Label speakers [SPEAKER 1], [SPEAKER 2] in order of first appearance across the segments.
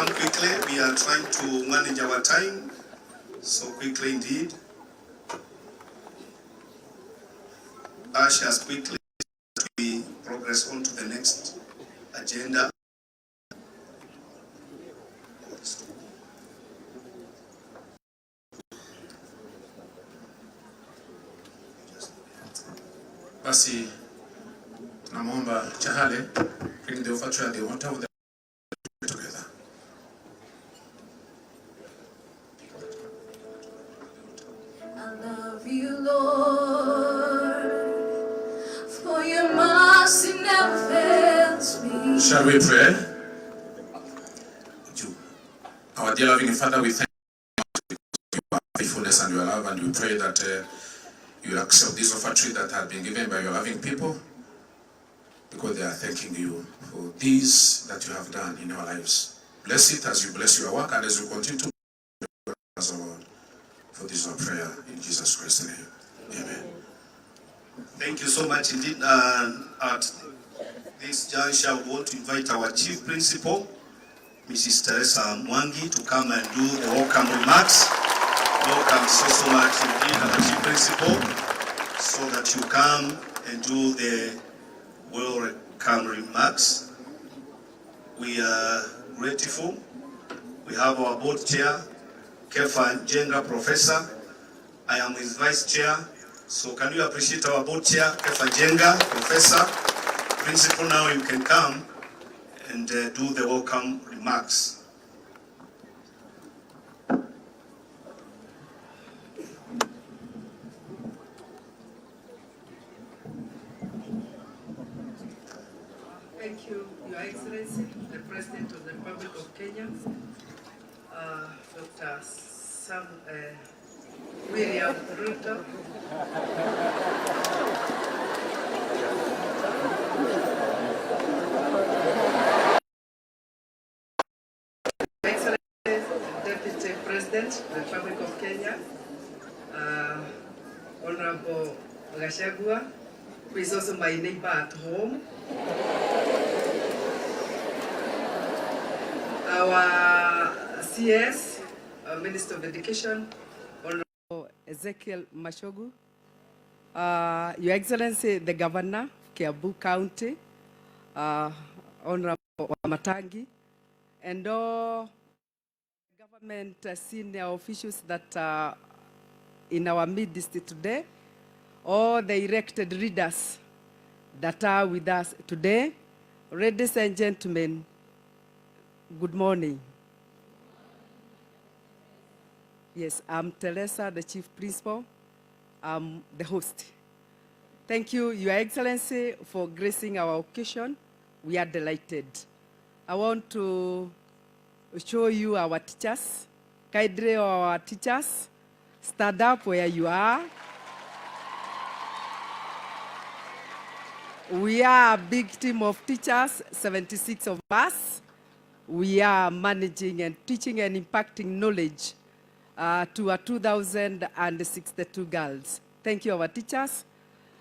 [SPEAKER 1] come quickly. We are trying to manage our time. So quickly indeed. Ushers quickly as we progress on to the next agenda. Basi tunamwomba Chahale bring the offertory and the water with the together.
[SPEAKER 2] I love you, Lord, for your mercy never fails me.
[SPEAKER 1] Shall we pray? Our dear loving Father, we thank you for your faithfulness and your love, and we pray that you accept this offertory that has been given by your loving people, because they are thanking you for this that you have done in our lives. Bless it as you bless your work and as you continue to bless us, Lord. For this our prayer in Jesus Christ's name. Amen. Thank you so much indeed. At this juncture, we want to invite our Chief Principal, Mrs. Teresa Mwangi, to come and do the welcome remarks. Welcome so much indeed, our Chief Principal, so that you come and do the welcome remarks. We are grateful. We have our board chair, Kefa Jenga, Professor. I am his vice chair. So can you appreciate our board chair, Kefa Jenga, Professor? Principal, now you can come and do the welcome remarks.
[SPEAKER 3] Thank you, Your Excellency, the President of the Republic of Kenya, Dr. William Ruto. Excellency, Deputy President of the Republic of Kenya, Honorable Gashagua, who is also my neighbor at home. Our CS, Minister of Education, Honorable Ezekiel Mashogu, Your Excellency, the Governor of Kiambu County, Honorable Matangi, and all government senior officials that are in our midst today, all the elected leaders that are with us today. Ladies and gentlemen, good morning. Yes, I'm Teresa, the Chief Principal. I'm the host. Thank you, Your Excellency, for gracing our occasion. We are delighted. I want to show you our teachers. Kindly, our teachers, stand up where you are. We are a big team of teachers, 76 of us. We are managing and teaching and impacting knowledge to our 2,062 girls. Thank you, our teachers.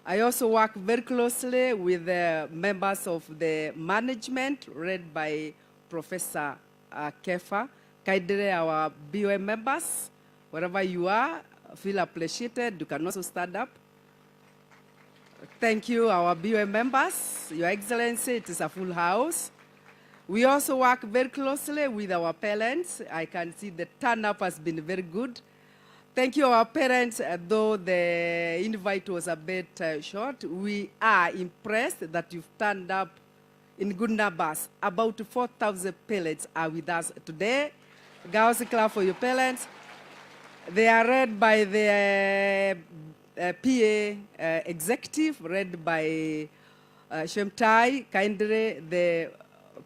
[SPEAKER 3] I also work very closely with the members of the management, led by Professor Kefa. Kindly, our BOM members, wherever you are, feel appreciated. You can also stand up. Thank you, our BOM members. Your Excellency, it is a full house. We also work very closely with our parents. I can see the turn-up has been very good. Thank you, our parents, though the invite was a bit short. We are impressed that you've turned up in good numbers. About 4,000 parents are with us today. Girls, clap for your parents. They are led by the PA executive, led by Shemtai. Kindly, the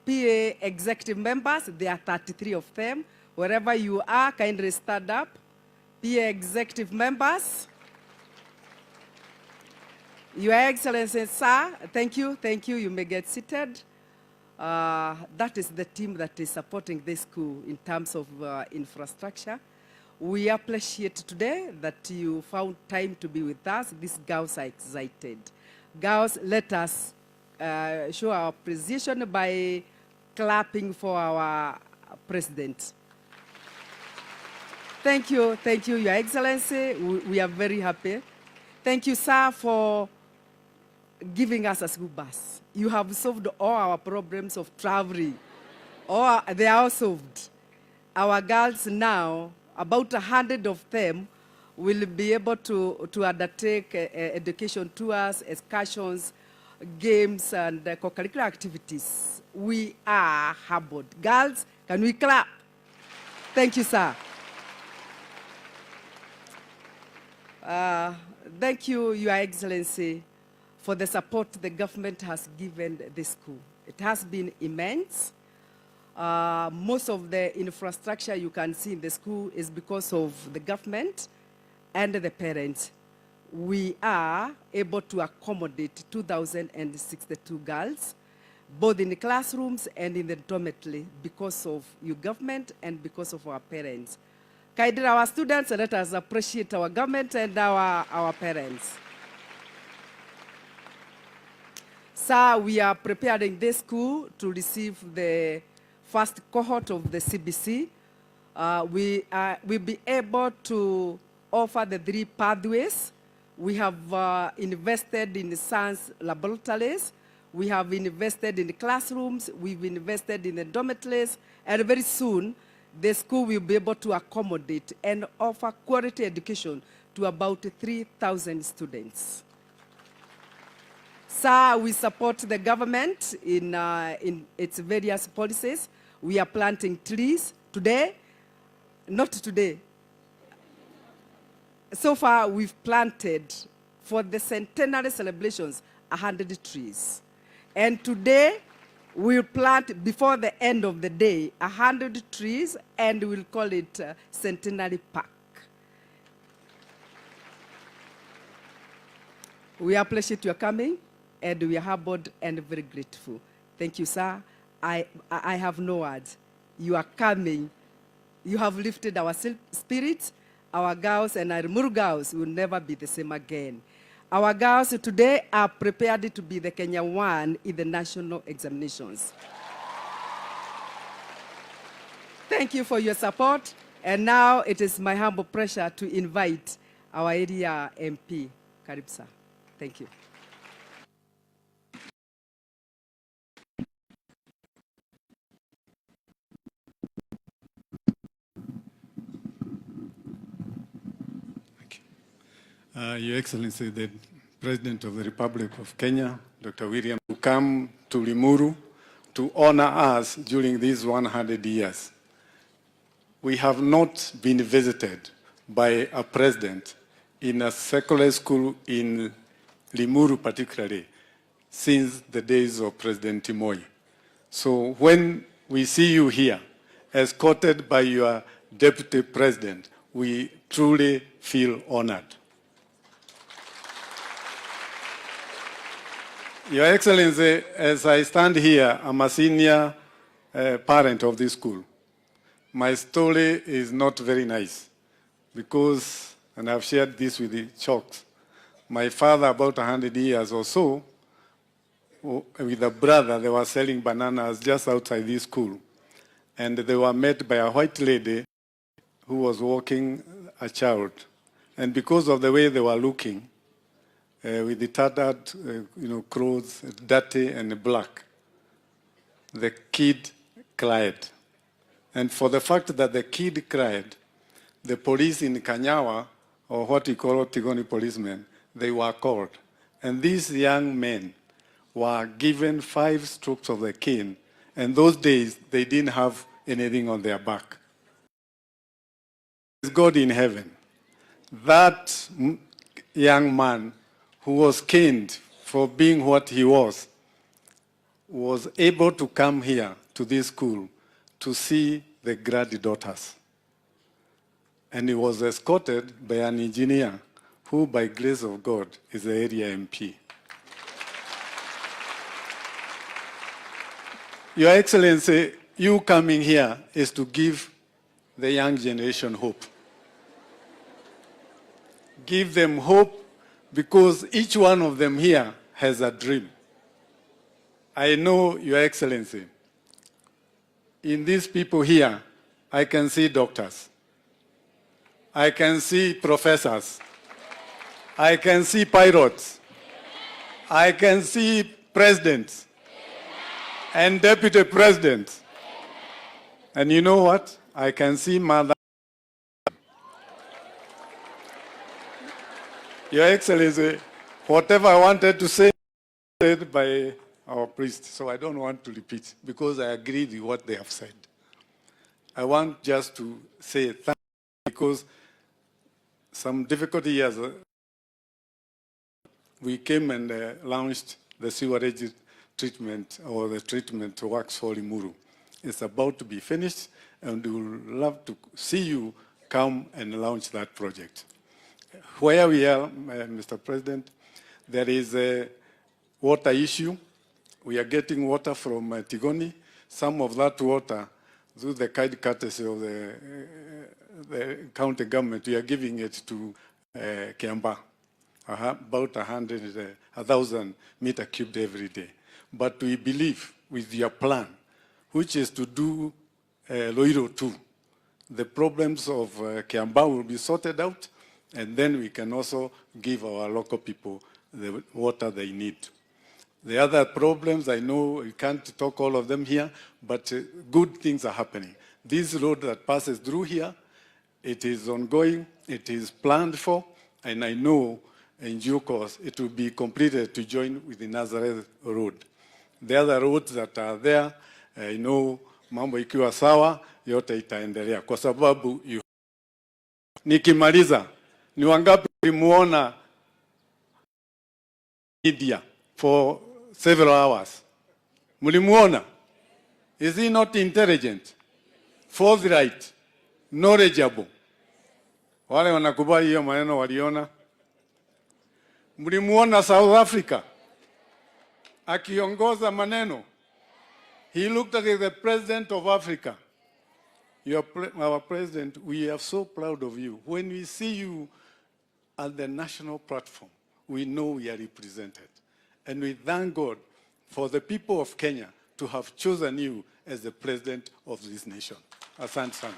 [SPEAKER 3] PA executive members, there are 33 of them. Wherever you are, kindly stand up. PA executive members. Your Excellency, sir, thank you, you may get seated. That is the team that is supporting this school in terms of infrastructure. We appreciate today that you found time to be with us. These girls are excited. Girls, let us show our appreciation by clapping for our President. Thank you, Your Excellency. We are very happy. Thank you, sir, for giving us a school bus. You have solved all our problems of traveling. They are all solved. Our girls now, about 100 of them, will be able to undertake education tours, excursions, games, and co-curricular activities. We are humbled. Girls, can we clap? Thank you, sir. Thank you, Your Excellency, for the support the government has given the school. It has been immense. Most of the infrastructure you can see in the school is because of the government and the parents. We are able to accommodate 2,062 girls, both in the classrooms and in the dormitory, because of your government and because of our parents. Kindly, our students, let us appreciate our government and our parents. Sir, we are preparing this school to receive the first cohort of the CBC. We will be able to offer the 3 pathways. We have invested in the science laboratories. We have invested in the classrooms. We've invested in the dormitories. And very soon, the school will be able to accommodate and offer quality education to about 3,000 students. Sir, we support the government in its various policies. We are planting trees today, not today. So far, we've planted for the centenary celebrations 100 trees. And today, we'll plant before the end of the day 100 trees, and we'll call it Centenary Park. We appreciate your coming, and we are humbled and very grateful. Thank you, sir. I have no words. You are coming. You have lifted our spirits. Our girls and our Limuru girls will never be the same again. Our girls today are prepared to be the Kenya 1 in the national examinations. Thank you for your support. And now it is my humble pleasure to invite our area MP, Karibu sir. Thank you.
[SPEAKER 4] Your Excellency, the President of the Republic of Kenya, Dr. William, to come to Limuru to honor us during these 100 years. We have not been visited by a president in a secular school in Limuru particularly since the days of President Moi. So when we see you here, escorted by your Deputy President, we truly feel honored. Your Excellency, as I stand here, I'm a senior parent of this school. My story is not very nice because, and I've shared this with the Chalks, my father, about 100 years or so, with a brother, they were selling bananas just outside this school. And they were met by a white lady who was walking a child. And because of the way they were looking, with the tattered clothes, dirty and black, the kid cried. And for the fact that the kid cried, the police in Kanyawa, or what we call Tigoni policemen, they were called. And these young men were given 5 strokes of the cane. And those days, they didn't have anything on their back. God in heaven, that young man who was caned for being what he was able to come here to this school to see the granddaughters. And he was escorted by an engineer who, by grace of God, is the area MP. Your Excellency, you coming here is to give the young generation hope. Give them hope because each one of them here has a dream. I know, Your Excellency, in these people here, I can see doctors. I can see professors. I can see pilots. I can see presidents and deputy presidents. And you know what? I can see mother. Your Excellency, whatever I wanted to say said by our priest, so I don't want to repeat because I agree with what they have said. I want just to say thank you because some difficult years we came and launched the sewerage treatment or the treatment works for Limuru. It's about to be finished and we would love to see you come and launch that project. Where we are, Mr. President, there is a water issue. We are getting water from Tigoni. Some of that water, through the kind courtesy of the county government, we are giving it to Kiamba, about 1,000 meter cubed every day. But we believe with your plan, which is to do Loiro too, the problems of Kiamba will be sorted out, and then we can also give our local people the water they need. The other problems, I know we can't talk all of them here, but good things are happening. This road that passes through here, it is ongoing, it is planned for, and I know in due course it will be completed to join with the Nazareth Road. The other roads that are there, I know mambo ikiwa sawa, yote itaendelea. Kwa sababu nikimaliza, ni wangapi mlimuona media for several hours? Mlimuona? Is he not intelligent? Forthright? Knowledgeable? Wale wanakubali hiyo maneno waliona? Mlimuona South Africa akiongoza maneno? He looked like the president of Africa. Our president, we are so proud of you. When we see you at the national platform, we know we are represented. And we thank God for the people of Kenya to have chosen you as the president of this nation. Asante sana.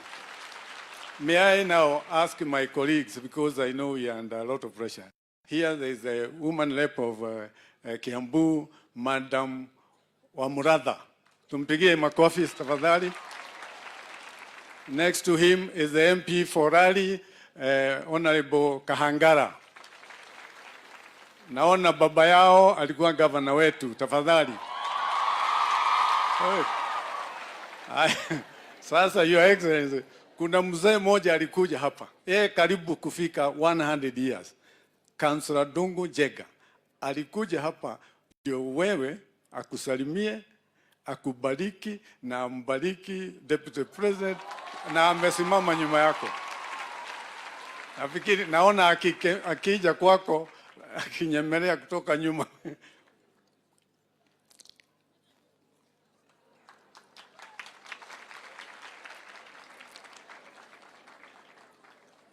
[SPEAKER 4] May I now ask my colleagues, because I know we are under a lot of pressure. Here there is a woman rep of Kiambu, Madam Wamuratha. Tumpigie makofi tafadhali. Next to him is the MP for Rally, Honorable Kahangara. Naona baba yao alikuwa gavana wetu, tafadhali. Sasa Your Excellency, kuna mzee mmoja alikuja hapa. Yeye karibu kufika 100 years. Councillor Dungu Jega. Alikuja hapa ndio wewe akusalimie, akubariki na ambariki Deputy President na amesimama nyuma yako. Nafikiri naona akija kwako akinyemelea kutoka nyuma.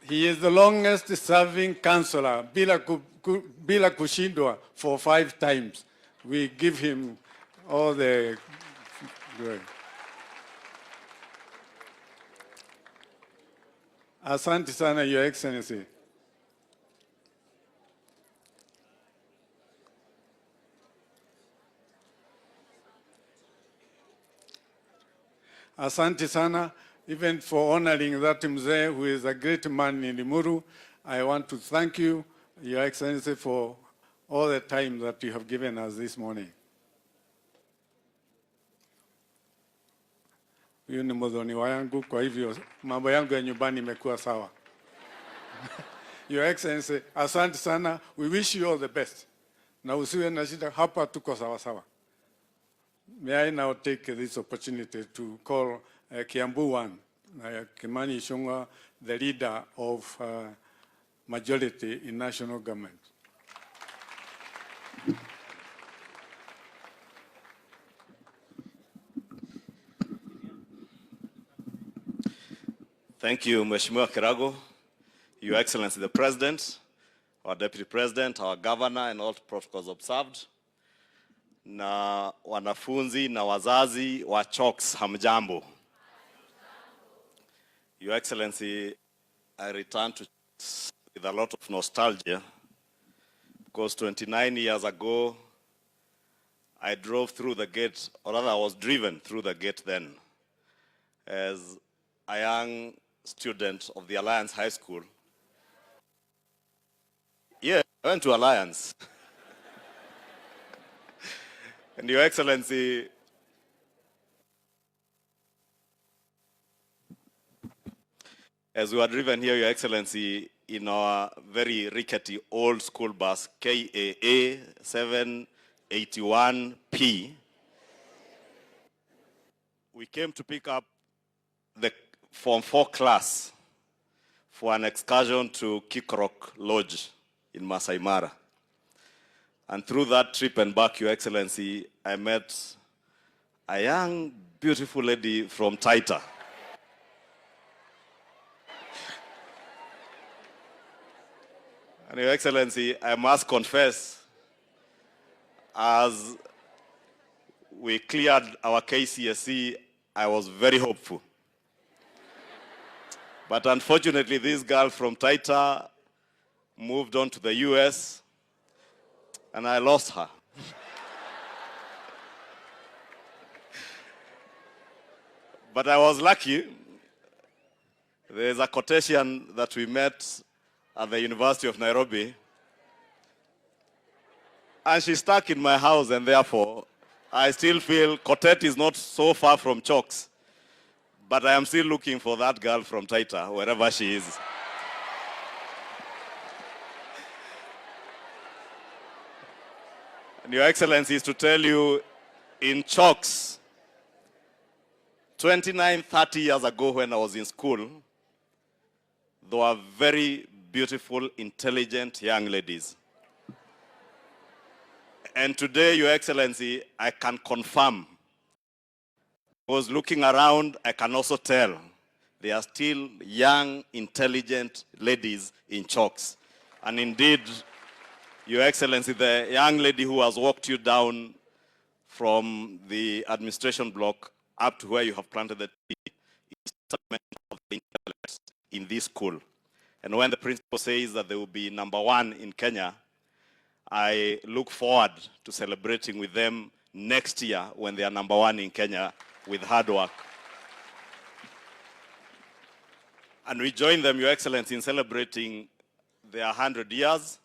[SPEAKER 4] He is the longest serving councillor bila kushindwa for 5 times. We give him all the glory. Asante sana, Your Excellency. Asante sana, even for honoring that mzee who is a great man in Limuru. I want to thank you, Your Excellency, for all the time that you have given us this morning. Huyu ni mwadhoni wangu, kwa hivyo mambo yangu ya nyumbani imekuwa sawa. Your Excellency, asante sana. We wish you all the best. Na usiwe na shida, hapa tuko sawa sawa. May I now take this opportunity to call Kiambu One, Kimani Ichung'wah, the leader of majority in national government.
[SPEAKER 5] Thank you, Mheshimiwa Kirago, Your Excellency the President, our Deputy President, our Governor, and all protocols observed. Na wanafunzi na wazazi wa CHOCS, hamjambo. Your Excellency, I return to with a lot of nostalgia because 29 years ago, I drove through the gate, or rather I was driven through the gate then as a young student of the Alliance High School. Yeah, I went to Alliance. And Your Excellency, as we were driven here, Your Excellency, in our very rickety old school bus, KAA 781P, we came to pick up the Form 4 class for an excursion to Kikrok Lodge in Masai Mara. And through that trip and back, Your Excellency, I met a young, beautiful lady from Taita. And Your Excellency, I must confess, as we cleared our KCSE, I was very hopeful. But unfortunately, this girl from Taita moved on to the US, and I lost her. But I was lucky. There's a quotation that we met at the University of Nairobi, and she stuck in my house, and therefore, I still feel Kotet is not so far from Chalks, but I am still looking for that girl from Taita, wherever she is. And Your Excellency, is to tell you, in Chalks, 29, 30 years ago when I was in school, there were very beautiful, intelligent young ladies. And today, Your Excellency, I can confirm, because looking around, I can also tell there are still young, intelligent ladies in Chalks. And indeed, Your Excellency, the young lady who has walked you down from the administration block up to where you have planted the tree is a testament of the intellect in this school. And when the principal says that they will be #1 in Kenya, I look forward to celebrating with them next year when they are #1 in Kenya with hard work. And we join them, Your Excellency, in celebrating their 100 years.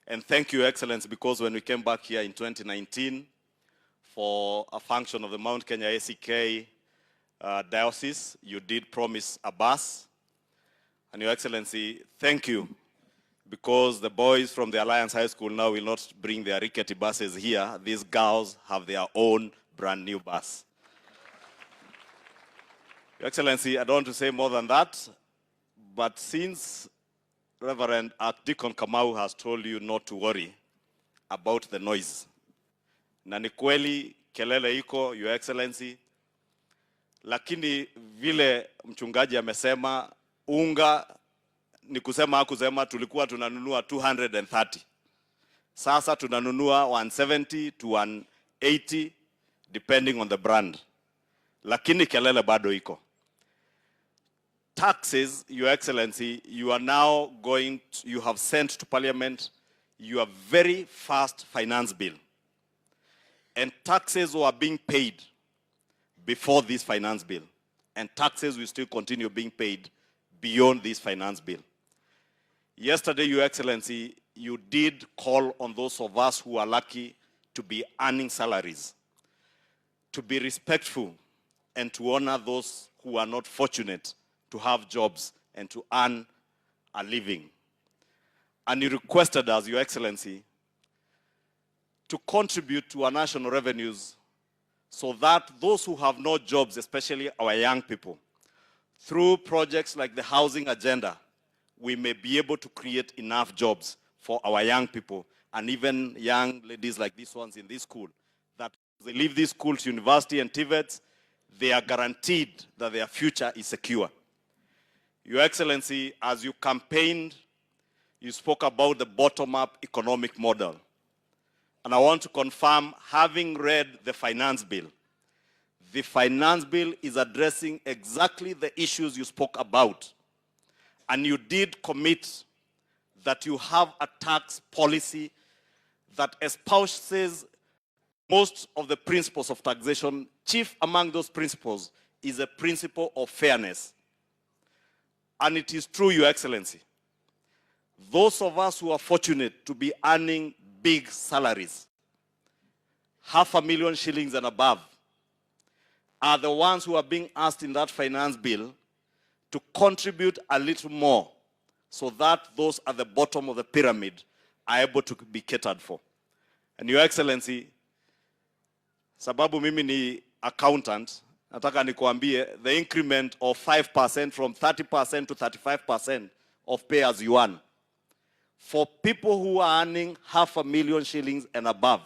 [SPEAKER 5] And thank you, Your Excellency, because when we came back here in 2019 for a function of the Mount Kenya ACK diocese, you did promise a bus. And Your Excellency, thank you, because the boys from the Alliance High School now will not bring their rickety buses here. These girls have their own brand new bus. Your Excellency, I don't want to say more than that, but since Reverend Archdeacon Kamau has told you not to worry about the noise, na ni kweli kelele iko, Your Excellency, lakini vile mchungaji amesema, unga ni kusema hakusema, tulikuwa tunanunua 230. Sasa tunanunua 170 to 180 depending on the brand. Lakini kelele bado iko. Taxes, Your Excellency, you are now you have sent to Parliament your very first finance bill. And taxes were being paid before this finance bill. And taxes will still continue being paid beyond this finance bill. Yesterday, Your Excellency, you did call on those of us who are lucky to be earning salaries, to be respectful and to honor those who are not fortunate to have jobs and to earn a living. And you requested us, Your Excellency, to contribute to our national revenues so that those who have no jobs, especially our young people, through projects like the housing agenda, we may be able to create enough jobs for our young people and even young ladies like these ones in this school, that they leave these schools, university and TVETs, they are guaranteed that their future is secure. Your Excellency, as you campaigned, you spoke about the bottom-up economic model. And I want to confirm, having read the finance bill, The finance bill is addressing exactly the issues you spoke about. And you did commit that you have a tax policy that espouses most of the principles of taxation. Chief among those principles is a principle of fairness. And it is true, Your Excellency. Those of us who are fortunate to be earning big salaries, 500,000 shillings and above, are the ones who are being asked in that finance bill to contribute a little more so that those at the bottom of the pyramid are able to be catered for. And Your Excellency, sababu mimi ni accountant, nataka nikuambie the increment of 5% from 30% to 35% of pay as you earn. For people who are earning 500,000 shillings and above,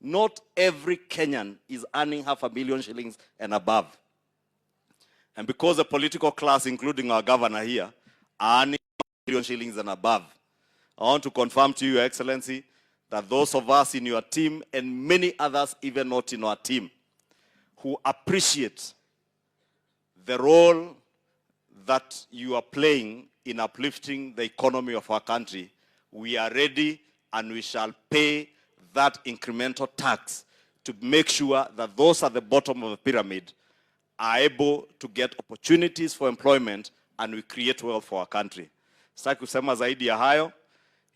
[SPEAKER 5] not every Kenyan is earning 500,000 shillings and above. And because the political class, including our governor here, are earning 1,000,000 shillings and above, I want to confirm to you, Your Excellency, that those of us in your team and many others even not in our team who appreciate the role that you are playing in uplifting the economy of our country, we are ready and we shall pay that incremental tax to make sure that those at the bottom of the pyramid are able to get opportunities for employment and we create wealth for our country. Sitaki kusema zaidi ya hayo.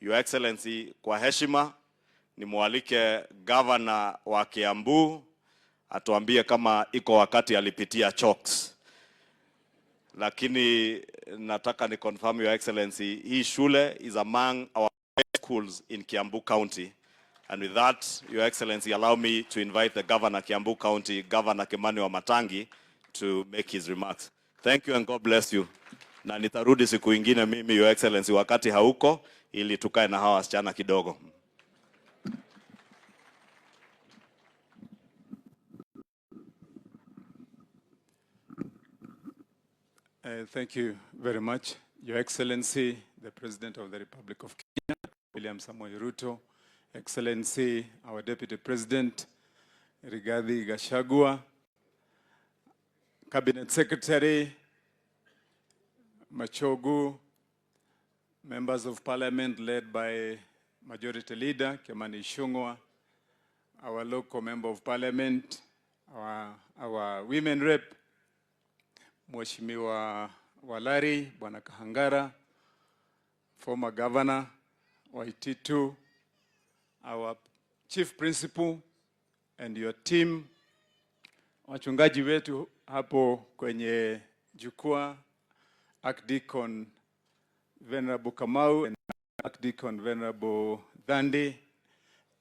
[SPEAKER 5] Your Excellency, kwa heshima nimwalike governor wa Kiambu atuambie kama iko wakati alipitia chokes. Lakini nataka ni confirm, Your Excellency, hii shule is among our best schools in Kiambu County. And with that, Your Excellency, allow me to invite the Governor Kiambu County, Governor Kimani Wamatangi, to make his remarks. Thank you and God bless you. Na nitarudi siku ingine mimi, Your Excellency, wakati hauko, ili tukae na hawa wasichana kidogo.
[SPEAKER 4] Thank you very much, Your Excellency, the President of the Republic of Kenya, William Samoei Ruto, Excellency, our Deputy President, Rigathi Gachagua, Cabinet Secretary, Machogu, members of Parliament led by Majority Leader Kimani Ichung'wah, our local Member of Parliament, our Women Rep, Mheshimiwa Walari, Bwana Kahangara, former Governor Waititu, our Chief Principal and your team, wachungaji wetu hapo kwenye jukwaa, Archdeacon Venerable Kamau and Archdeacon Venerable Dhandi,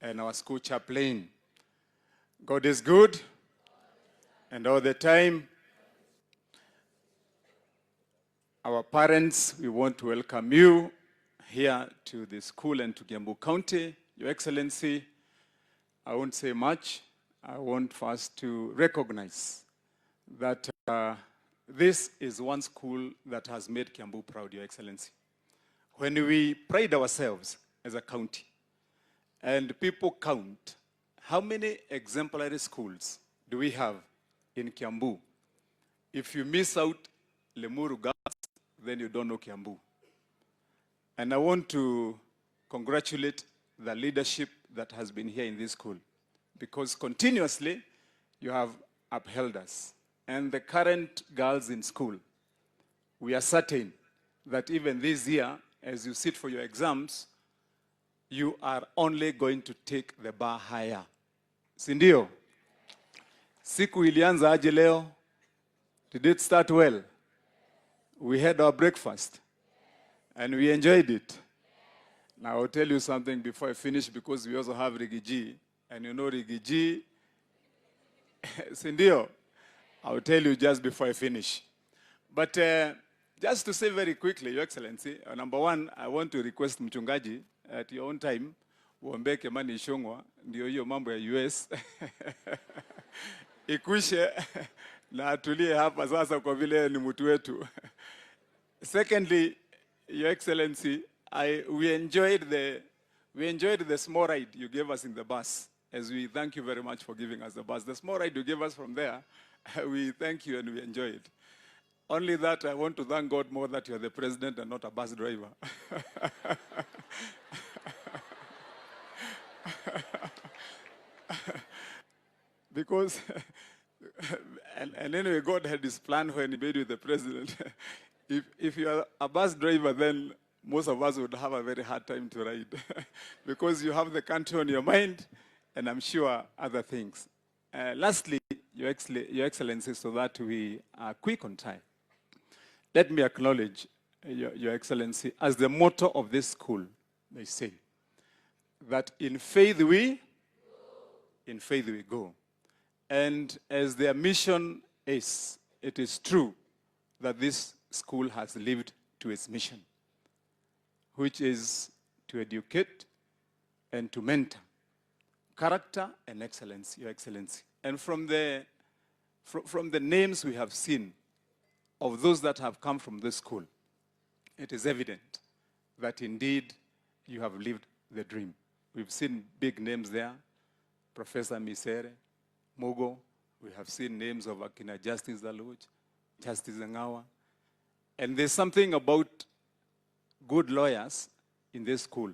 [SPEAKER 4] and our school chaplain. God is good, and all the time. Our parents, we want to welcome you here to the school and to Kiambu County. Your Excellency, I won't say much. I want first to recognize that this is one school that has made Kiambu proud, Your Excellency. When we pride ourselves as a county and people count how many exemplary schools do we have in Kiambu, if you miss out Limuru girls, then you don't know Kiambu. And I want to congratulate the leadership that has been here in this school, because continuously you have upheld us. And the current girls in school, we are certain that even this year, as you sit for your exams, you are only going to take the bar higher. Sindio? Siku ilianza aje leo? Did it start well? We had our breakfast and we enjoyed it. Now I'll tell you something before I finish, because we also have Rigiji, and you know Rigiji, Sindio, I'll tell you just before I finish. But just to say very quickly, Your Excellency, number one, I want to request Mchungaji at your own time, uombe Kimani Ichung'wah, ndio hiyo mambo ya US. Ikwishe na atulie hapa sasa kwa vile ni mtu wetu. Secondly, Your Excellency, we enjoyed the small ride you gave us in the bus. as we thank you very much for giving us the bus. The small ride you gave us from there, we thank you and we enjoy it. Only that I want to thank God more that you are the president and not a bus driver. Because, and anyway, God had his plan when he made you the president. If you are a bus driver, then most of us would have a very hard time to ride. Because you have the country on your mind, and I'm sure other things. Lastly, Your Excellency, so that we are quick on time, let me acknowledge, Your Excellency, as the motto of this school, they say, that in faith we go. And as their mission is, it is true that this school has lived to its mission, which is to educate and to mentor character and excellence, Your Excellency. And from the names we have seen of those that have come from this school, it is evident that indeed you have lived the dream. We've seen big names there, Professor Misere, Mogo. We have seen names of Akina Justice Daluj, Justice Ngawa. And there's something about good lawyers in this school.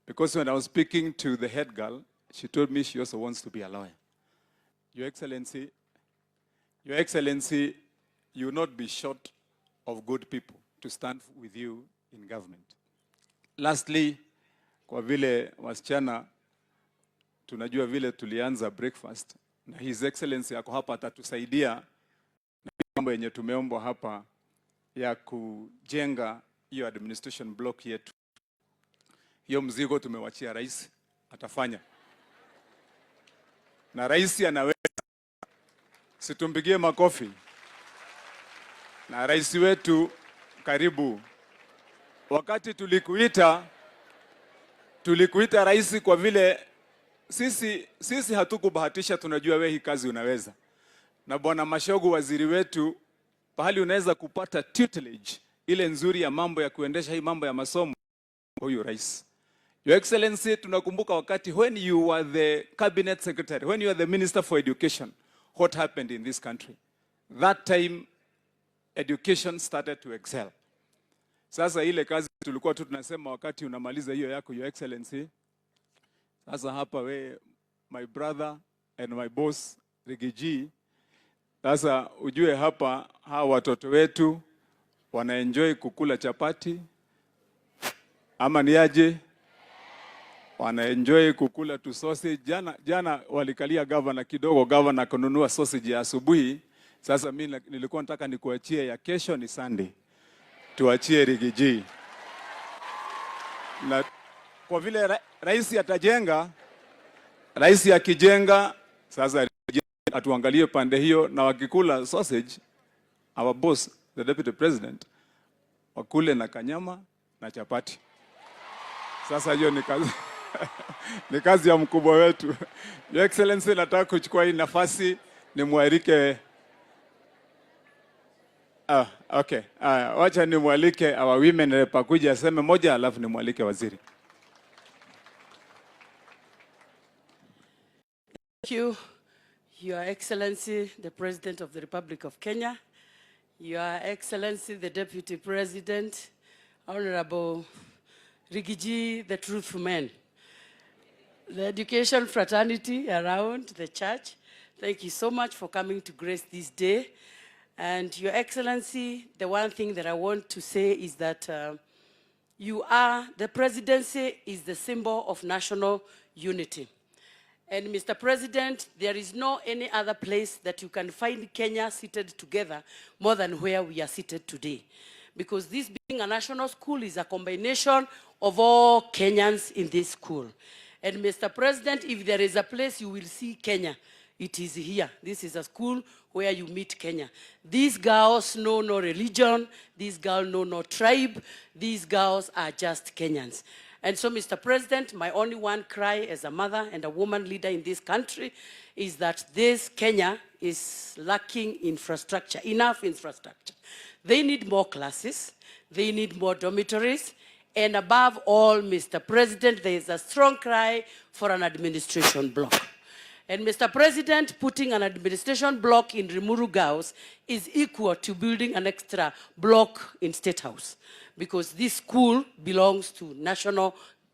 [SPEAKER 4] Because when I was speaking to the head girl, she told me she also wants to be a lawyer. Your Excellency, you will not be short of good people to stand with you in government. Lastly, kwa vile wasichana tunajua vile tulianza breakfast, na His Excellency yako hapa atatusaidia na mambo yenye tumeombwa hapa ya kujenga hiyo administration block yetu. Hiyo mzigo tumewachia rais, atafanya. Na rais anaweza, situmpigie makofi. Na rais wetu, karibu. Wakati tulikuita rais kwa vile sisi hatukubahatisha, tunajua wewe hii kazi unaweza. Na Bwana Mashogu, waziri wetu, pahali unaweza kupata tutelage ile nzuri ya mambo ya kuendesha hii mambo ya masomo, huyu rais. Your Excellency, tunakumbuka wakati when you were the cabinet secretary, when you were the minister for education, what happened in this country? That time, education started to excel. Sasa ile kazi tulikuwa tu tunasema wakati unamaliza hiyo yako, Your Excellency. Sasa hapa my brother and my boss, Rigiji. Sasa ujue hapa hawa watoto wetu wanaenjoy kukula chapati. Ama ni aje? Wanaenjoy kukula tu sausage. Jana walikalia governor kidogo, governor kununua sausage ya asubuhi. Sasa mimi nilikuwa nataka nikuachie ya kesho, ni Sunday. Tuachie Rigiji. Na kwa vile rais atajenga, rais akijenga, sasa atuangalie pande hiyo, na wakikula sausage, our boss, the deputy president, wakule na kanyama na chapati. Sasa hiyo ni kazi ni kazi ya mkubwa wetu. Your Excellency, nataka kuchukua hii nafasi nimwalike okay. Wacha nimwalike our women rep kuja aseme moja, alafu nimwalike waziri.
[SPEAKER 6] Thank you, Your Excellency, the President of the Republic of Kenya, Your Excellency, the Deputy President, Honorable Rigiji, the truthful man, the education fraternity around the church, thank you so much for coming to grace this day. And Your Excellency, the one thing that I want to say is that the presidency is the symbol of national unity. And Mr. President, there is no any other place that you can find Kenya seated together more than where we are seated today. Because this being a national school is a combination of all Kenyans in this school. And Mr. President, if there is a place you will see Kenya, it is here. This is a school where you meet Kenya. These girls know no religion. These girls know no tribe. These girls are just Kenyans. And so, Mr. President, my only one cry as a mother and a woman leader in this country is that this Kenya is lacking infrastructure, enough infrastructure. They need more classes. They need more dormitories. And above all, Mr. President, there is a strong cry for an administration block. And Mr. President, putting an administration block in Limuru Girls is equal to building an extra block in State House, because this school belongs to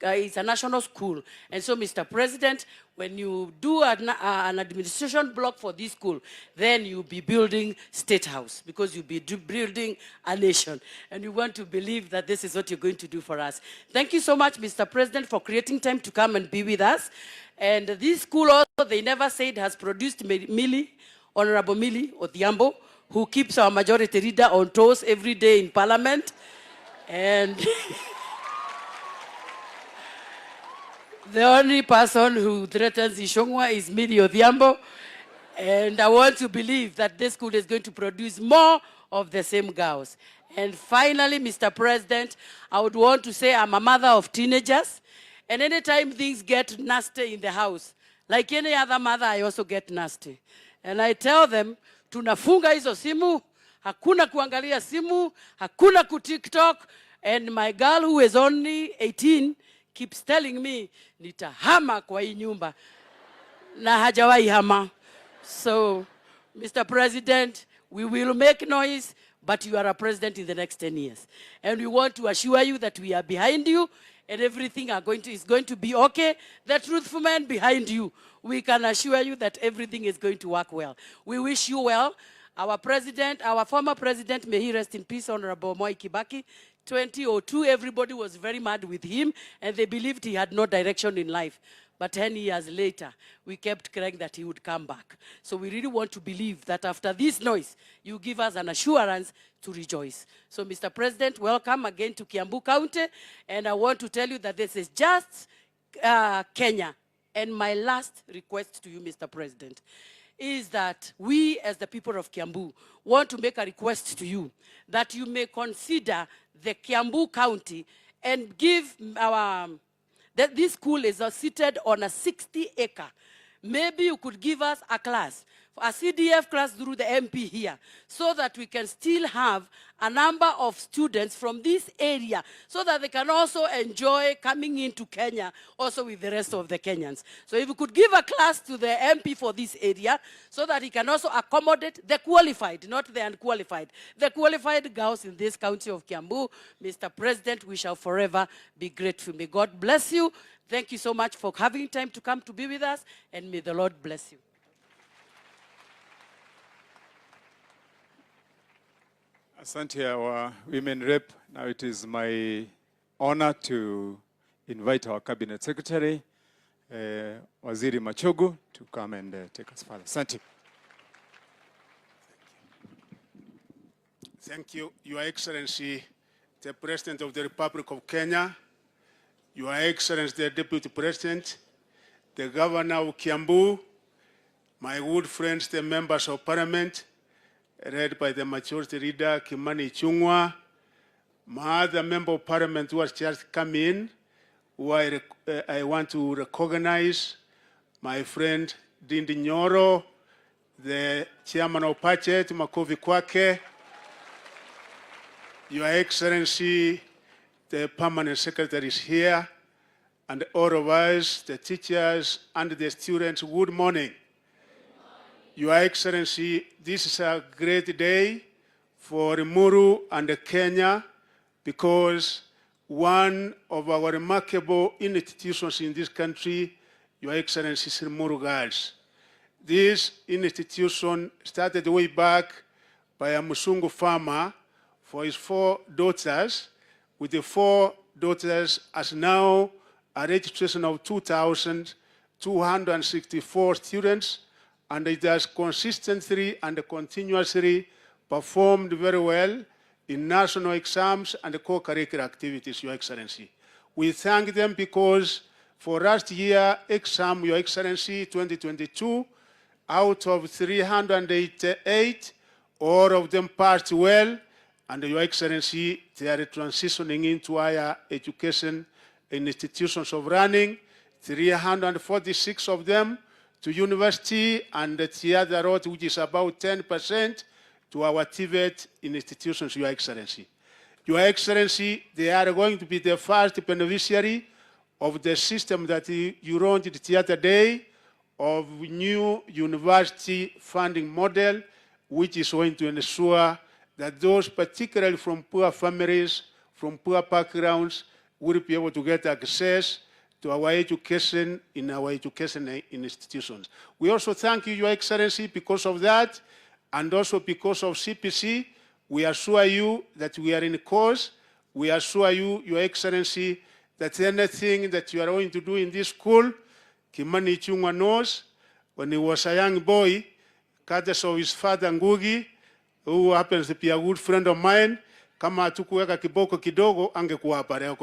[SPEAKER 6] it's a national school. And so, Mr. President, when you do an administration block for this school, then you'll be building State House, because you'll be building a nation. And we want to believe that this is what you're going to do for us. Thank you so much, Mr. President, for creating time to come and be with us. And this school also, they never said, has produced Millie, Honorable Millie Odhiambo, who keeps our majority leader on toes every day in Parliament. And the only person who threatens Ishongwa is Millie Odhiambo. And I want to believe that this school is going to produce more of the same girls. And finally, Mr. President, I would want to say I'm a mother of teenagers. And anytime things get nasty in the house, like any other mother, I also get nasty. And I tell them, tunafunga hizo simu, hakuna kuangalia simu, hakuna TikTok. And my girl, who is only 18, keeps telling me, nitahama kwa hii nyumba. Na hajawahi hama. So, Mr. President, we will make noise, but you are a president in the next 10 years. And we want to assure you that we are behind you, and everything is going to be okay. The truthful man behind you, we can assure you that everything is going to work well. We wish you well. Our president, our former president, may he rest in peace, Honorable Moi Kibaki, 2002, everybody was very mad with him, and they believed he had no direction in life. But 10 years later, we kept crying that he would come back. So we really want to believe that after this noise, you give us an assurance to rejoice. So, Mr. President, welcome again to Kiambu County. And I want to tell you that this is just Kenya. And my last request to you, Mr. President, is that we, as the people of Kiambu, want to make a request to you that you may consider the Kiambu County and give this school is seated on a 60-acre. Maybe you could give us a class, a CDF class through the MP here, so that we can still have a number of students from this area, so that they can also enjoy coming into Kenya, also with the rest of the Kenyans. So if we could give a class to the MP for this area, so that he can also accommodate the qualified, not the unqualified, the qualified girls in this county of Kiambu, Mr. President, we shall forever be grateful. May God bless you. Thank you so much for having time to come to be with us, and may the Lord bless you.
[SPEAKER 4] Asante, our women rep. Now it is my honor to invite our cabinet secretary, Waziri Machogu, to come and take us further. Asante.
[SPEAKER 7] Thank you, Your Excellency, the President of the Republic of Kenya, Your Excellency, the Deputy President, the Governor of Kiambu, my good friends, the members of Parliament, led by the Majority Leader, Kimani Ichung'wah, my other member of Parliament who has just come in, who I want to recognize, my friend Dindi Nyoro, the Chairman of Pachet, Makovi Kwake, Your Excellency, the Permanent Secretary is here, and all of us, the teachers and the students, good morning. Your Excellency, this is a great day for Limuru and Kenya, because one of our remarkable institutions in this country, Your Excellency, is Limuru Girls. This institution started way back by a Musungu farmer for his 4 daughters, with the 4 daughters as now a registration of 2,264 students, and it has consistently and continuously performed very well in national exams and co-curricular activities, Your Excellency. We thank them because for last year exam, Your Excellency, 2022, out of 388, all of them passed well, and Your Excellency, they are transitioning into higher education in institutions of learning, 346 of them to university, and the other lot, which is about 10%, to our TVET in institutions, Your Excellency. Your Excellency, they are going to be the first beneficiary of the system that you launched the other day of new university funding model, which is going to ensure that those particularly from poor families, from poor backgrounds, will be able to get access to our education in our education institutions. We also thank you, Your Excellency, because of that, and also because of CPC. We assure you that we are in cause. We assure you, Your Excellency, that anything that you are going to do in this school, Kimani Ichung'wah knows, when he was a young boy, courtesy of his father Ngugi, who happens to be a good friend of mine, kama hatukuweka kiboko kidogo, angekuwa hapa leo.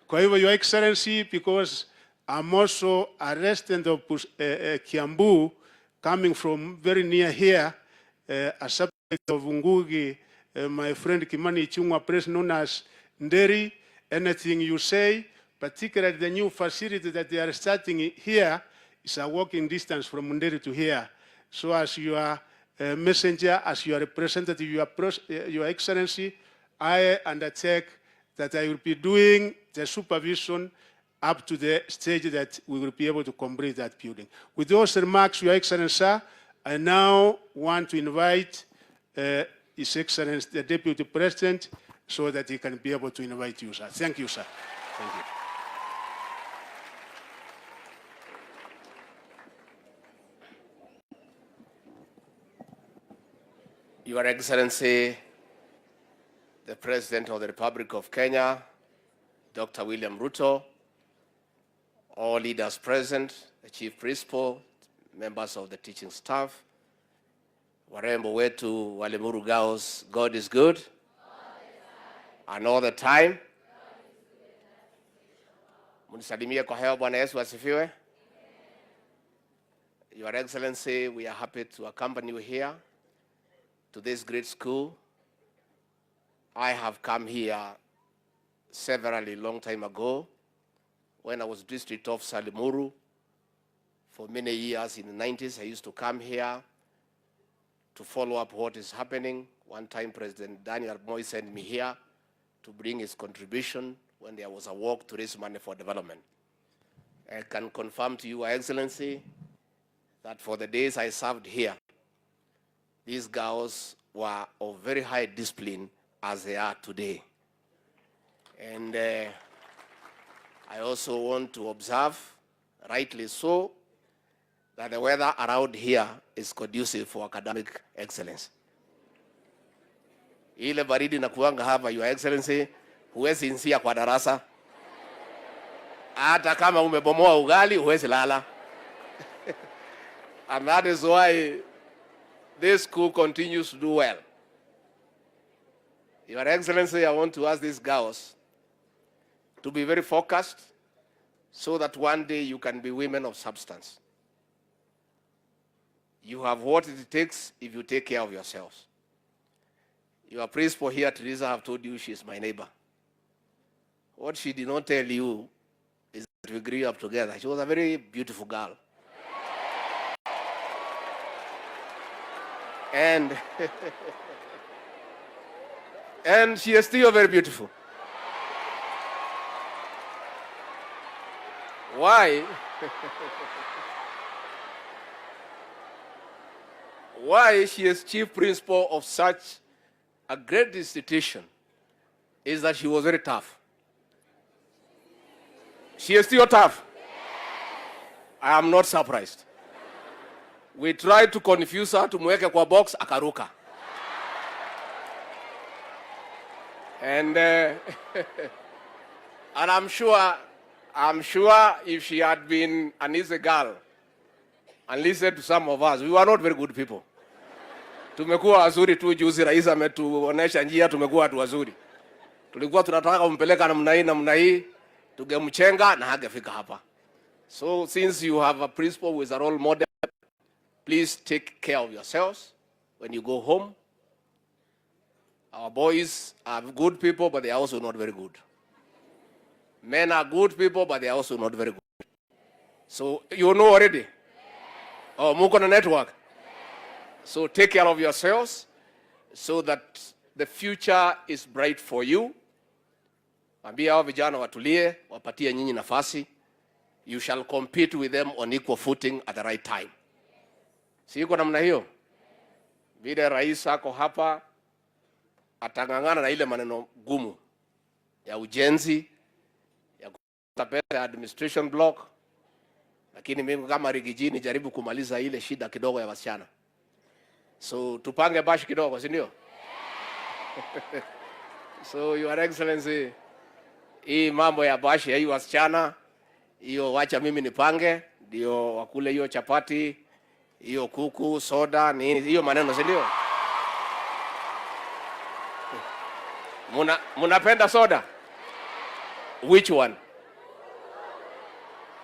[SPEAKER 7] Kwa hivyo, Your Excellency, because I'm also a resident of Kiambu, coming from very near here, a subject of Ngugi, my friend Kimani Ichung'wah, press known as Nderi, anything you say, particularly the new facility that they are starting here, is a walking distance from Nderi to here. So as your messenger, as your representative, Your Excellency, I undertake that I will be doing the supervision up to the stage that we will be able to complete that building. With those remarks, Your Excellency, sir, I now want to invite His Excellency, the Deputy President, so that he can be able to invite you, sir. Thank you, sir. Thank you.
[SPEAKER 8] Your Excellency, the President of the Republic of Kenya, Dr. William Ruto, all leaders present, the Chief Principal, members of the teaching staff, warembo wetu wa Limuru Girls, God is good, and all the time. Munisalimie kwa hewa, Bwana Yesu asifiwe. Your Excellency, we are happy to accompany you here to this great school. I have come here severally long time ago when I was district officer Limuru. For many years in the 90s, I used to come here to follow up what is happening. One time President Daniel Moi sent me here to bring his contribution when there was a walk to raise money for development. I can confirm to you, Your Excellency, that for the days I served here, these girls were of very high discipline as they are today. And I also want to observe, rightly so, that the weather around here is conducive for academic excellence. Ile baridi na kuanga hapa, Your Excellency, huwezi insia kwa darasa. Hata kama umebomoa ugali, huwezi lala. And that is why this school continues to do well. Your Excellency, I want to ask these girls to be very focused so that one day you can be women of substance. You have what it takes if you take care of yourselves. Your principal here, Teresa, have told you she is my neighbor. What she did not tell you is that we grew up together. She was a very beautiful girl. And and she is still very beautiful. Why? Why she is chief principal of such a great institution is that she was very tough. She is still tough. I am not surprised. We tried to confuse her, tumweke kwa box, akaruka. And and I'm sure if she had been an easy girl and listened to some of us, we were not very good people. Tumekuwa wazuri tu, juzi rais ametuonesha njia, tumekuwa watu wazuri. Tulikuwa tunataka kumpeleka namna hii, tugemchenga na hangefika hapa. So since you have a principal who is a role model, please take care of yourselves when you go home. Our boys are good people, but they are also not very good. Men are good people, but they are also not very good. So you know already. Oh, muko na network. So take care of yourselves so that the future is bright for you. Ambia hao vijana watulie, wapatie nyinyi nafasi. You shall compete with them on equal footing at the right time. Siko namna hiyo. Vile rais ako hapa atangangana na ile maneno gumu ya ujenzi, ya kupata pesa ya administration block. Lakini mimi kama Rigiji nijaribu kumaliza ile shida kidogo ya wasichana. So tupange bashi kidogo, si ndio? So Your Excellency, hii mambo ya bashi ya hii wasichana, hiyo wacha mimi nipange, ndio wakule hiyo chapati, hiyo kuku, soda, nini, hiyo maneno, si ndio? Munapenda soda? Which one?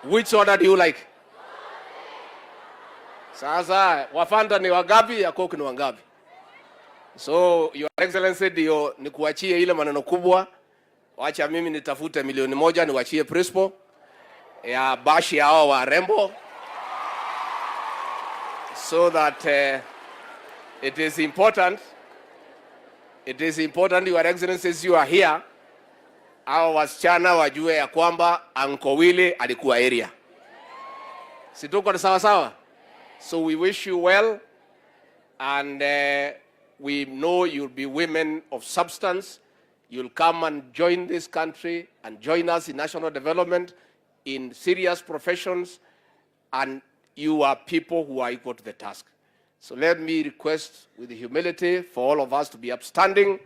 [SPEAKER 8] Which soda do you like? Sasa wafanta ni wangapi, ya Coke ni wangapi? So Your Excellency, ndio nikuachie ile maneno kubwa. Wacha mimi nitafute milioni 1 niwachie principal ya bashi ya hao warembo, so that it is important, Your Excellency, you are here, hao wasichana wajue ya kwamba Uncle Willy alikuwa area. Situko sawa sawa? So we wish you well, and we know you'll be women of substance. You'll come and join this country and join us in national development, in serious professions, and you are people who are equal to the task. So let me request with humility for all of us to be upstanding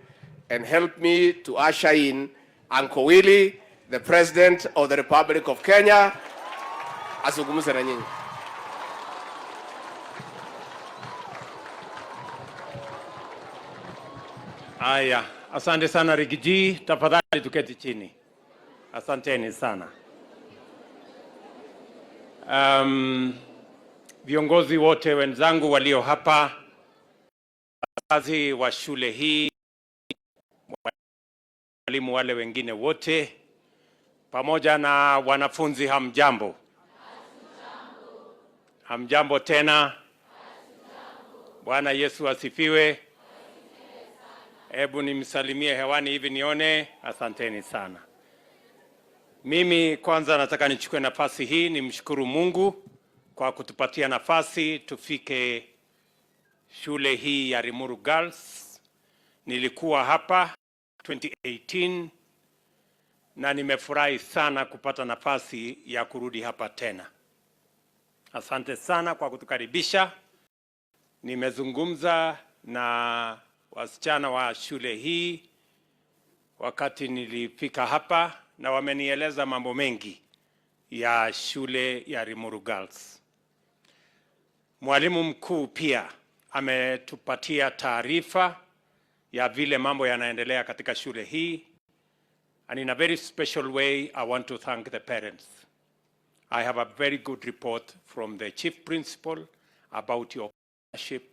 [SPEAKER 8] and help me to usher in Uncle Willy, the President of the Republic of Kenya. Azungumze na nyinyi.
[SPEAKER 9] Aya, asante sana Rigiji, tafadhali tuketi chini. Asanteni sana. Viongozi wote wenzangu walio hapa, wazazi wa shule hii, walimu wale wengine wote, pamoja na wanafunzi, hamjambo? Hamjambo tena? Bwana Yesu asifiwe. Hebu nimsalimie hewani hivi nione. Asanteni sana. Mimi kwanza nataka nichukue nafasi hii nimshukuru Mungu kwa kutupatia nafasi tufike shule hii ya Limuru Girls. Nilikuwa hapa 2018 na nimefurahi sana kupata nafasi ya kurudi hapa tena. Asante sana kwa kutukaribisha. Nimezungumza na wasichana wa shule hii wakati nilifika hapa, na wamenieleza mambo mengi ya shule ya Limuru Girls. Mwalimu mkuu pia ametupatia taarifa ya vile mambo yanaendelea katika shule hii, and in a very special way I want to thank the parents. I have a very good report from the chief principal about your partnership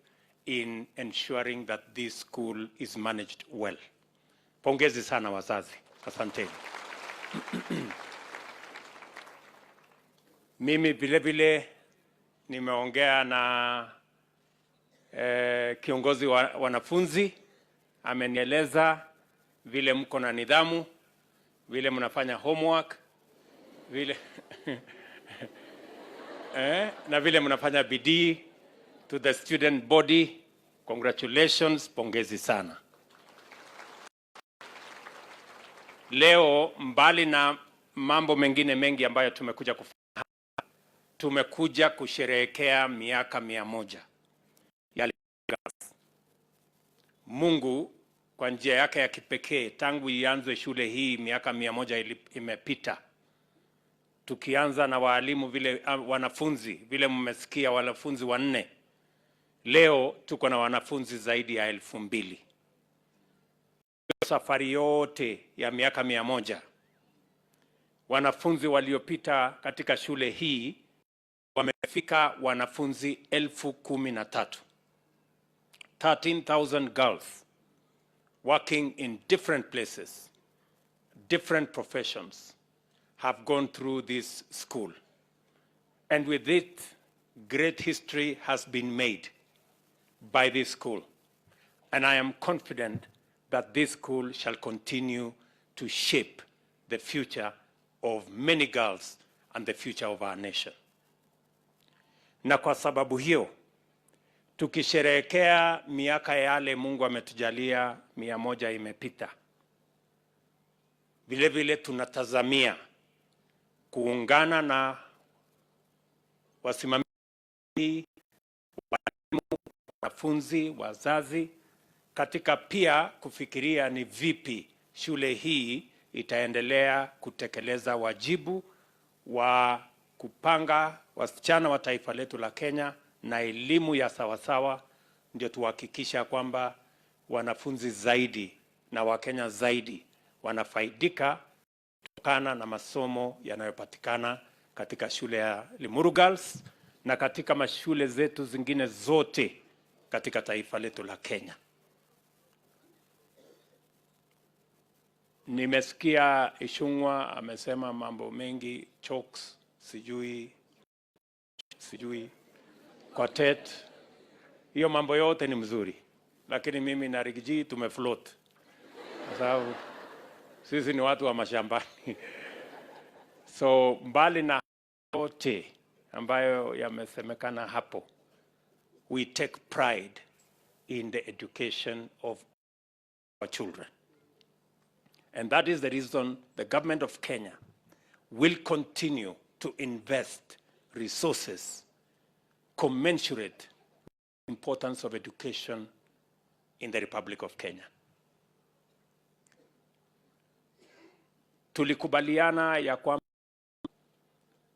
[SPEAKER 9] in ensuring that this school is managed well. Pongezi sana wazazi. Asanteni. Mimi vile nimeongea na kiongozi wa wanafunzi, amenieleza vile mko na nidhamu, vile mnafanya homework, vile na vile mnafanya bidii. To the student body, congratulations, pongezi sana. Leo mbali na mambo mengine mengi ambayo tumekuja kufanya, tumekuja kusherehekea miaka 100 ya Girls. Mungu kwa njia yake ya kipekee, tangu ianze shule hii miaka 100 imepita, tukianza na walimu vile wanafunzi vile mmesikia, wanafunzi 4. Leo tuko na wanafunzi zaidi ya 2000. Safari yote ya miaka 100, wanafunzi waliopita katika shule hii wamefika wanafunzi 13,000. 13,000 girls working in different places, different professions, have gone through this school. And with it, great history has been made by this school. And I am confident that this school shall continue to shape the future of many girls and the future of our nation. Na kwa sababu hiyo, tukisherehekea miaka yale Mungu ametujalia 100 imepita, vile vile tunatazamia kuungana na wasimamizi, walimu, wanafunzi, wazazi katika pia kufikiria ni vipi shule hii itaendelea kutekeleza wajibu wa kupanga wasichana wa taifa letu la Kenya na elimu ya sawasawa, ndio tuhakikisha kwamba wanafunzi zaidi na Wakenya zaidi wanafaidika kutokana na masomo yanayopatikana katika shule ya Limuru Girls na katika mashule zetu zingine zote katika taifa letu la Kenya. Nimesikia Ishungwa amesema mambo mengi, chokes, sijui quartet. Hiyo mambo yote ni mzuri, lakini mimi na Rigiji tumefloat kwa sababu sisi ni watu wa mashambani. So mbali na yote ambayo yamesemekana hapo, we take pride in the education of our children. And that is the reason the government of Kenya will continue to invest resources commensurate with the importance of education in the Republic of Kenya. Tulikubaliana ya kwamba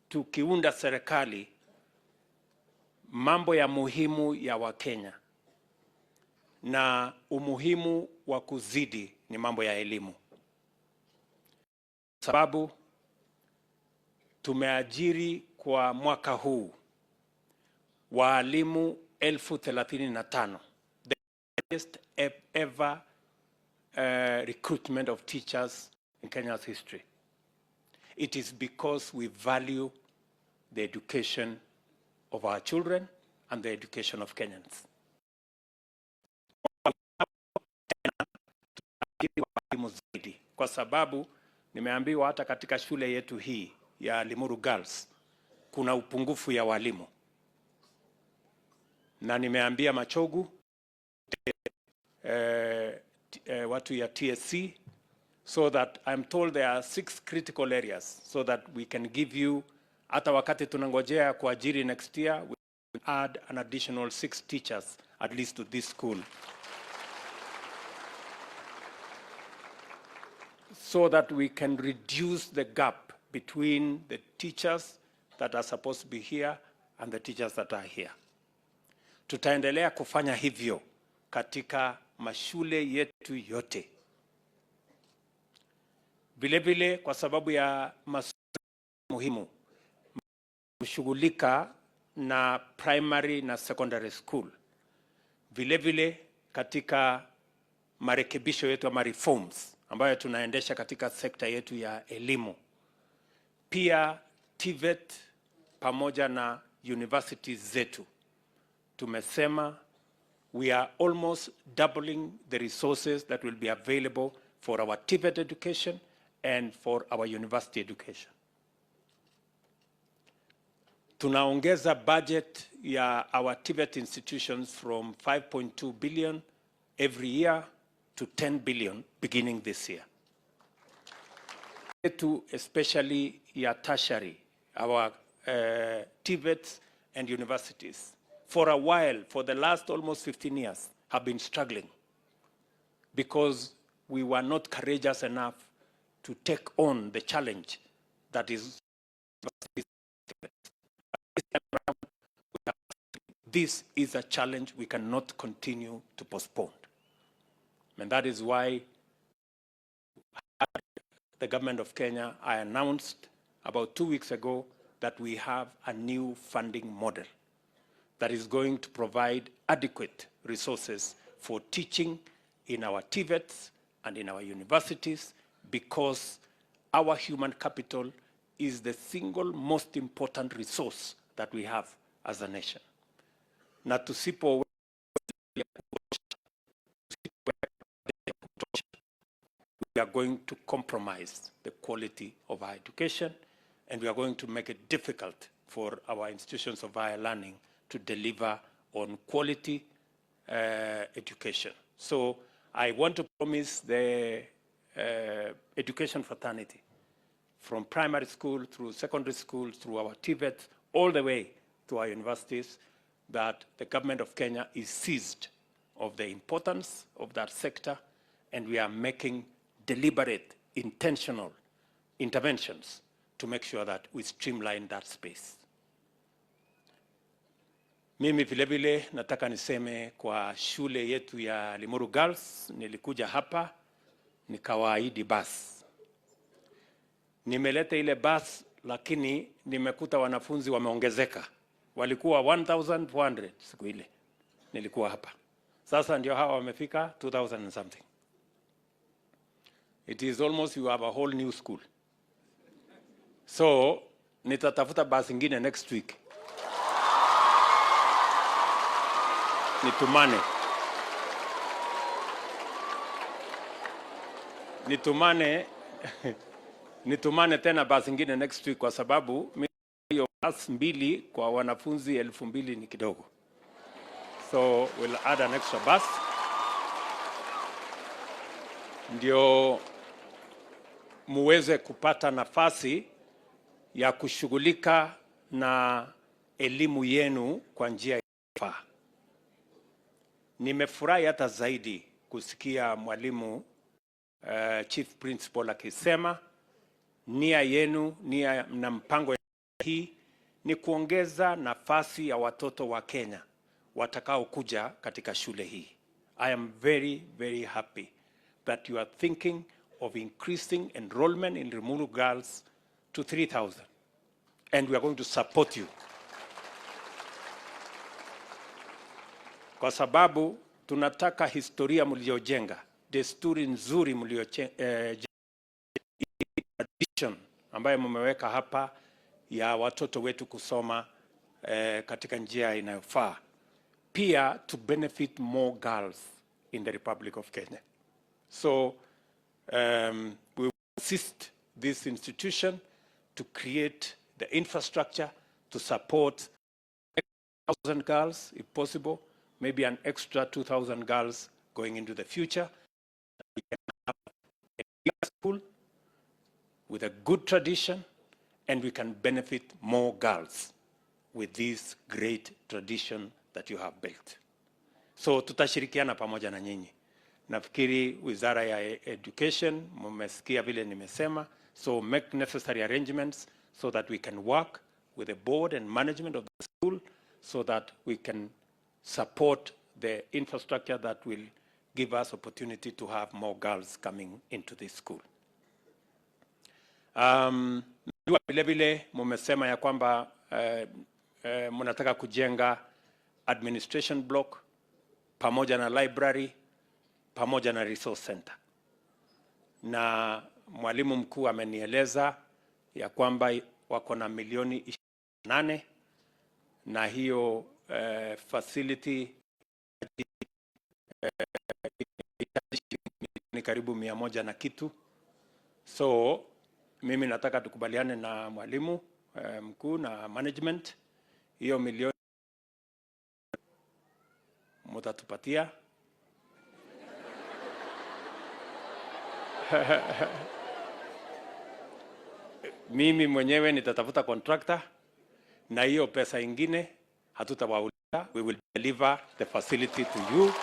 [SPEAKER 9] tukiunda serikali, mambo ya muhimu ya Wakenya na umuhimu wa kuzidi ni mambo ya elimu. Sababu tumeajiri kwa mwaka huu walimu 35,000, the highest ever recruitment of teachers in Kenya's history. It is because we value the education of our children and the education of Kenyans. Kwa sababu nimeambiwa hata katika shule yetu hii ya Limuru Girls kuna upungufu ya walimu, na nimeambia Machogu watu ya TSC, so that I'm told there are 6 critical areas so that we can give you, hata wakati tunangojea kuajiri next year, we will add an additional 6 teachers at least to this school, so that we can reduce the gap between the teachers that are supposed to be here and the teachers that are here. Tutaendelea kufanya hivyo katika mashule yetu yote. Vile vile kwa sababu ya masuala muhimu kushughulika na primary na secondary school. Vile vile katika marekebisho yetu ama reforms ambayo tunaendesha katika sekta yetu ya elimu. Pia TVET pamoja na universities zetu. Tumesema we are almost doubling the resources that will be available for our TVET education and for our university education. Tunaongeza budget ya our TVET institutions from 5.2 billion every year to 10 billion beginning this year. To especially ya tertiary, our TVETs and universities, for a while, for the last almost 15 years, have been struggling because we were not courageous enough to take on the challenge that is. This is a challenge we cannot continue to postpone. And that is why the government of Kenya, I announced about 2 weeks ago that we have a new funding model that is going to provide adequate resources for teaching in our TVETs and in our universities, because our human capital is the single most important resource that we have as a nation. Na tusipo are going to compromise the quality of our education, and we are going to make it difficult for our institutions of higher learning to deliver on quality education. So I want to promise the education fraternity, from primary school through secondary school, through our TVET, all the way to our universities, that the government of Kenya is seized of the importance of that sector, and we are making deliberate, intentional interventions to make sure that we streamline that space. Mimi vilevile nataka niseme kwa shule yetu ya Limuru Girls, nilikuja hapa nikawaahidi bus. Nimeleta ile bus, lakini nimekuta wanafunzi wameongezeka. Walikuwa 1,400 siku ile nilikuwa hapa. Sasa ndio hawa wamefika 2,000 and something. It is almost you have a whole new school. So nitatafuta bus ingine next week. Nitumane tena bus ingine next week, kwa sababu hiyo bus mbili kwa wanafunzi 2,000 ni kidogo. So we'll add an extra bus. Ndio muweze kupata nafasi ya kushughulika na elimu yenu kwa njia inayofaa. Nimefurahi hata zaidi kusikia mwalimu chief principal akisema nia yenu, nia na mpango hii ni kuongeza nafasi ya watoto wa Kenya watakao kuja katika shule hii. I am very, very happy that you are thinking of increasing enrollment in Limuru Girls to 3,000, and we are going to support you. Kwa sababu tunataka historia mliojenga, desturi nzuri mliojenga, tradition ambayo mmeweka hapa ya watoto wetu kusoma katika njia inayofaa, pia to benefit more girls in the Republic of Kenya. So we will assist this institution to create the infrastructure to support 1,000 girls, if possible, maybe an extra 2,000 girls going into the future. We can have a big school with a good tradition, and we can benefit more girls with this great tradition that you have built. So tutashirikiana pamoja na nyinyi. Nafikiri Wizara ya Education, mmesikia vile nimesema, so make necessary arrangements so that we can work with the board and management of the school so that we can support the infrastructure that will give us opportunity to have more girls coming into this school. Vile vile mmesema ya kwamba mnataka kujenga administration block pamoja na library pamoja na resource center. Na mwalimu mkuu amenieleza ya kwamba wako na milioni 28, na hiyo facility ni karibu 100 na kitu. So mimi nataka tukubaliane na mwalimu mkuu na management, hiyo milioni mtatupatia. Mimi mwenyewe nitatafuta contractor, na hiyo pesa ingine hatutawauliza. We will deliver the facility to you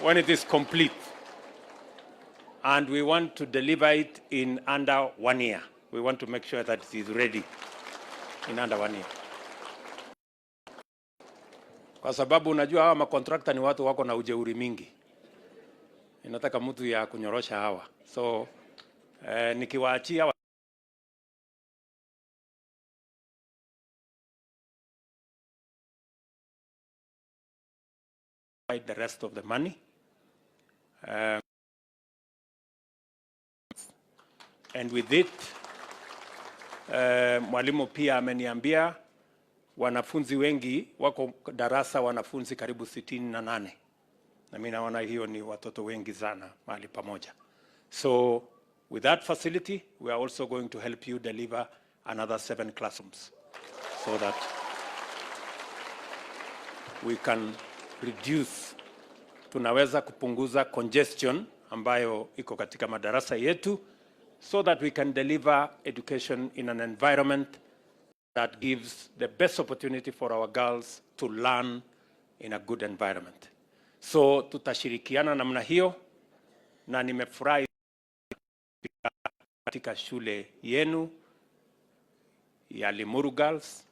[SPEAKER 9] when it is complete, and we want to deliver it in under 1 year. We want to make sure that it is ready in under 1 year. Kwa sababu unajua hawa makontractor ni watu wako na ujeuri mingi. Inataka mtu ya kunyorosha hawa. So nikiwaachia the rest of the money. And with it, mwalimu pia ameniambia wanafunzi wengi wako darasa, wanafunzi karibu 68. Na mimi naona hiyo ni watoto wengi sana mahali pamoja. So with that facility, we are also going to help you deliver another 7 classrooms so that we can reduce, tunaweza kupunguza congestion ambayo iko katika madarasa yetu, so that we can deliver education in an environment that gives the best opportunity for our girls to learn in a good environment. So tutashirikiana namna hiyo, na nimefurahi katika shule yenu ya Limuru Girls